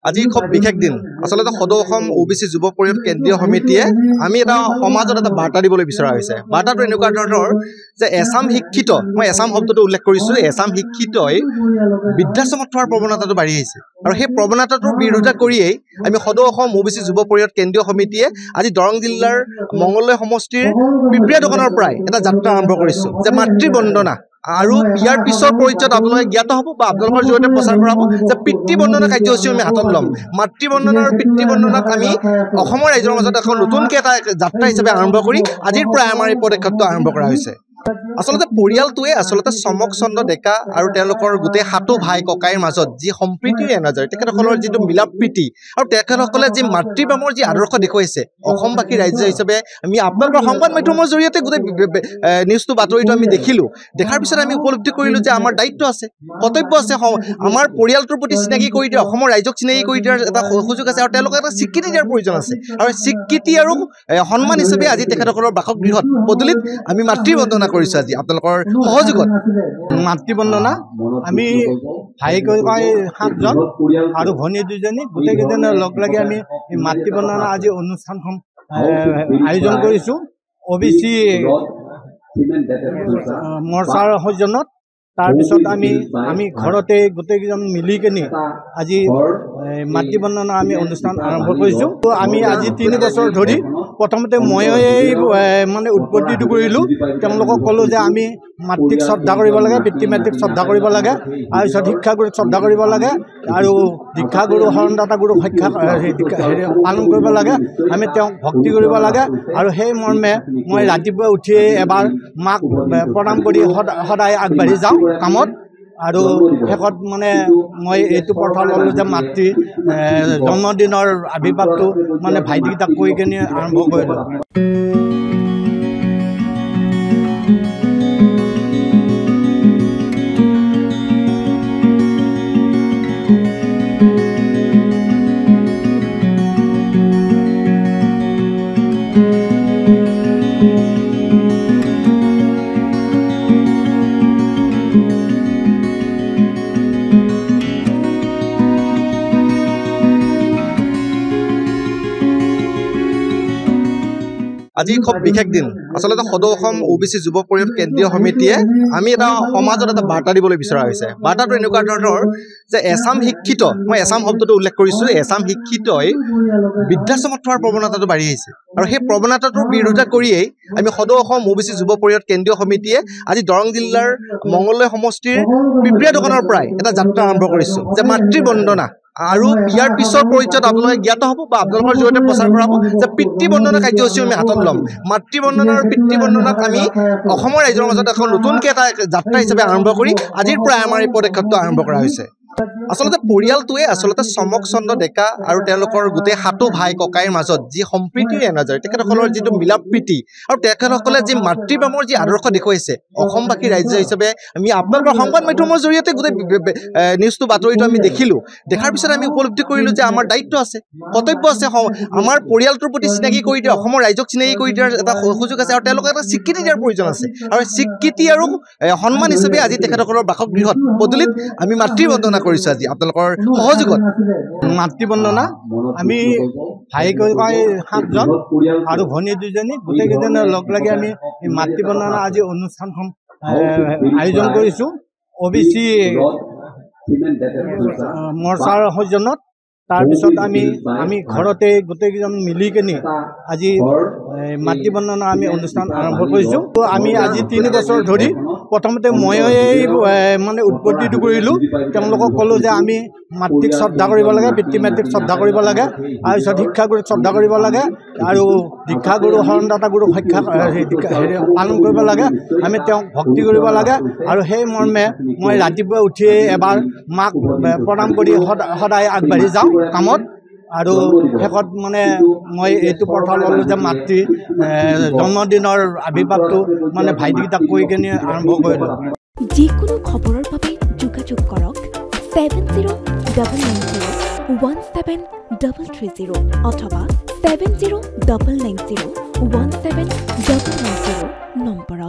আজি খুব বিশেষ দিন আসলে সদৌ অসম ওবিচি যুৱ পৰিষদ কেন্দ্ৰীয় সমিতিয়ে আমি এটা সমাজত এটা বাৰ্তা দিবলৈ বিচৰা হৈছে। বাৰ্তাটো এনেকুৱা ধৰণৰ যে এছাম শিক্ষিত, মই এছাম শব্দটো উল্লেখ কৰিছোঁ, এছাম শিক্ষিতই বৃদ্ধাশ্ৰমত থোৱাৰ প্ৰৱণতাটো বাঢ়ি আহিছে আৰু সেই প্ৰৱণতাটোৰ বিৰোধিতা কৰিয়েই আমি সদৌ অসম ওবিচি যুৱ পৰিষদ কেন্দ্ৰীয় সমিতিয়ে আজি দৰং জিলাৰ মংগলদৈ সমষ্টিৰ পিপৰীয়া দোকানৰ পৰাই এটা যাত্ৰা আৰম্ভ কৰিছোঁ যে মাতৃবন্দনা আৰু ইয়াৰ পিছৰ পৰ্যায়ত আপোনালোকে জ্ঞাত হ'ব বা আপোনালোকৰ জৰিয়তে প্ৰচাৰ কৰা হ'ব যে পিতৃবন্দনা কাৰ্যসূচী আমি হাতত ল'ম। মাতৃবন্দনা আৰু পিতৃবন্দনাক আমি অসমৰ ৰাইজৰ মাজত এখন নতুনকৈ এটা যাত্ৰা হিচাপে আৰম্ভ কৰি আজিৰ পৰাই আমাৰ এই পদক্ষেপটো আৰম্ভ কৰা হৈছে। আচলতে পৰিয়ালটোৱে আচলতে চমক চন্দ্ৰ ডেকা আৰু তেওঁলোকৰ গোটেই সাতু ভাই ককাইৰ মাজত যি সম্প্ৰীতিৰ এনাজৰী, তেখেতসকলৰ যিটো মিলাপ প্ৰীতি আৰু তেখেতসকলে যি মাতৃপ্ৰেমৰ যি আদৰ্শ দেখুৱাইছে, অসমবাসী ৰাজ্য হিচাপে আমি আপোনালোকৰ সংবাদ মাধ্যমৰ জৰিয়তে গোটেই নিউজটো বাতৰিটো আমি দেখিলোঁ। দেখাৰ পিছত আমি উপলব্ধি কৰিলোঁ যে আমাৰ দায়িত্ব আছে, কৰ্তব্য আছে, আমাৰ পৰিয়ালটোৰ প্ৰতি চিনাকি কৰি দিয়া, অসমৰ ৰাইজক চিনাকি কৰি দিয়াৰ এটা সুযোগ আছে আৰু তেওঁলোকক এটা স্বীকৃতি দিয়াৰ প্ৰয়োজন আছে আৰু স্বীকৃতি আৰু সন্মান হিচাপে আজি তেখেতসকলৰ বাসগৃহত পদূলিত আমি মাতৃবন্দনা কৰিছোঁ। আজি আপোনালোকৰ সহযোগত মাতৃবন্দনা আমি ভাই ককাই 7জন আৰু ভনী 2জনী গোটেইকেইজনে লগ লাগি আমি মাতৃবন্দনা আজি অনুষ্ঠানখন আয়োজন কৰিছোঁ OBC মৰ্চাৰ সৌজন্যত। তাৰপিছত আমি ঘৰতে গোটেইকেইজন মিলি কিনি আজি মাতৃবন্দনা আমি অনুষ্ঠান আৰম্ভ কৰিছোঁ। তো আমি আজি 3 বছৰ ধৰি প্ৰথমতে ময়েই মানে উৎপত্তিটো কৰিলোঁ, তেওঁলোকক ক'লোঁ যে আমি মাতৃক শ্ৰদ্ধা কৰিব লাগে, পিতৃ মাতৃক শ্ৰদ্ধা কৰিব লাগে, তাৰপিছত শিক্ষাগুৰুক শ্ৰদ্ধা কৰিব লাগে আৰু দীক্ষাগুৰু শৰণদাতা গুৰুক পালন কৰিব লাগে, আমি তেওঁক ভক্তি কৰিব লাগে। আৰু সেই মৰ্মে মই ৰাতিপুৱা উঠিয়ে এবাৰ মাক প্ৰণাম কৰি সদায় আগবাঢ়ি যাওঁ কামত। আৰু শেষত মানে মই এইটো প্ৰথা ল'লোঁ যে মাতৃ জন্মদিনৰ আৱিৰ্ভাৱটো মানে ভাইটিকেইটাক কৈ কিনে আৰম্ভ কৰিলোঁ। আজি খুব বিশেষ দিন আচলতে সদৌ অসম ওবিচি যুৱ পৰিষদ কেন্দ্ৰীয় সমিতিয়ে আমি এটা সমাজত এটা বাৰ্তা দিবলৈ বিচৰা হৈছে। বাৰ্তাটো এনেকুৱা ধৰণৰ যে এছাম শিক্ষিত, মই এছাম শব্দটো উল্লেখ কৰিছোঁ, এছাম শিক্ষিতই বৃদ্ধাশ্ৰমত থোৱাৰ প্ৰৱণতাটো বাঢ়ি আহিছে আৰু সেই প্ৰৱণতাটোৰ বিৰোধিতা কৰিয়েই আমি সদৌ অসম ওবিচি যুৱ পৰিষদ কেন্দ্ৰীয় সমিতিয়ে আজি দৰং জিলাৰ মংগলদৈ সমষ্টিৰ পিপৰীয়া দোকানৰ পৰাই এটা যাত্ৰা আৰম্ভ কৰিছোঁ যে মাতৃবন্দনা আৰু ইয়াৰ পিছৰ পৰ্যায়ত আপোনালোকে জ্ঞাত হ'ব বা আপোনালোকৰ জৰিয়তে প্ৰচাৰ কৰা হ'ব যে পিতৃবন্দনা কাৰ্যসূচী আমি হাতত ল'ম। মাতৃবন্দনা আৰু পিতৃবন্দনাক আমি অসমৰ ৰাইজৰ মাজত এখন নতুনকৈ এটা যাত্ৰা হিচাপে আৰম্ভ কৰি আজিৰ পৰাই আমাৰ এই পদক্ষেপটো আৰম্ভ কৰা হৈছে। আচলতে পৰিয়ালটোৱে আচলতে চমক চন্দ্ৰ ডেকা আৰু তেওঁলোকৰ গোটেই সাতু ভাই ককাইৰ মাজত যি সম্প্ৰীতিৰ এনাজৰী, তেখেতসকলৰ যিটো মিলাপ প্ৰীতি আৰু তেখেতসকলে যি মাতৃপ্ৰেমৰ যি আদৰ্শ দেখুৱাইছে, অসমবাসী ৰাজ্য হিচাপে আমি আপোনালোকৰ সংবাদ মাধ্যমৰ জৰিয়তে গোটেই নিউজটো বাতৰিটো আমি দেখিলোঁ। দেখাৰ পিছত আমি উপলব্ধি কৰিলোঁ যে আমাৰ দায়িত্ব আছে, কৰ্তব্য আছে, আমাৰ পৰিয়ালটোৰ প্ৰতি চিনাকি কৰি দিয়া, অসমৰ ৰাইজক চিনাকি কৰি দিয়াৰ এটা সুযোগ আছে আৰু তেওঁলোকক এটা স্বীকৃতি দিয়াৰ প্ৰয়োজন আছে আৰু স্বীকৃতি আৰু সন্মান হিচাপে আজি তেখেতসকলৰ বাসগৃহত পদূলিত আমি মাতৃবন্দনা কৰিছোঁ। আজি আপোনালোকৰ সহযোগত মাতৃবন্দনা আমি ভাই ককাই 7জন আৰু ভনী 2জনী গোটেইকেইজনে লগ লাগি আমি মাতৃবন্দনা আজি অনুষ্ঠানখন আয়োজন কৰিছোঁ OBC মৰ্চাৰ সৌজন্যত। তাৰপিছত আমি ঘৰতে গোটেইকেইজন মিলি কিনি আজি মাতৃবন্দনা আমি অনুষ্ঠান আৰম্ভ কৰিছোঁ। তো আমি আজি 3 বছৰ ধৰি প্ৰথমতে ময়েই মানে উৎপত্তিটো কৰিলোঁ, তেওঁলোকক ক'লোঁ যে আমি মাতৃক শ্ৰদ্ধা কৰিব লাগে, পিতৃ মাতৃক শ্ৰদ্ধা কৰিব লাগে, তাৰপিছত শিক্ষাগুৰুক শ্ৰদ্ধা কৰিব লাগে আৰু দীক্ষাগুৰু শৰণদাতা গুৰুক পালন কৰিব লাগে, আমি তেওঁক ভক্তি কৰিব লাগে। আৰু সেই মৰ্মে মই ৰাতিপুৱা উঠিয়ে এবাৰ মাক প্ৰণাম কৰি সদায় আগবাঢ়ি যাওঁ কামত। আৰু শেষত মানে মই এইটো প্ৰথা ল'লোঁ যে মাতৃ জন্মদিনৰ আৱিৰ্ভাৱটো মানে ভাইটিকেইটাক কৈ কিনে আৰম্ভ কৰিলোঁ। যিকোনো খবৰৰ বাবে যোগাযোগ কৰক 7099017330 অথবা 7099017390 নম্বৰত।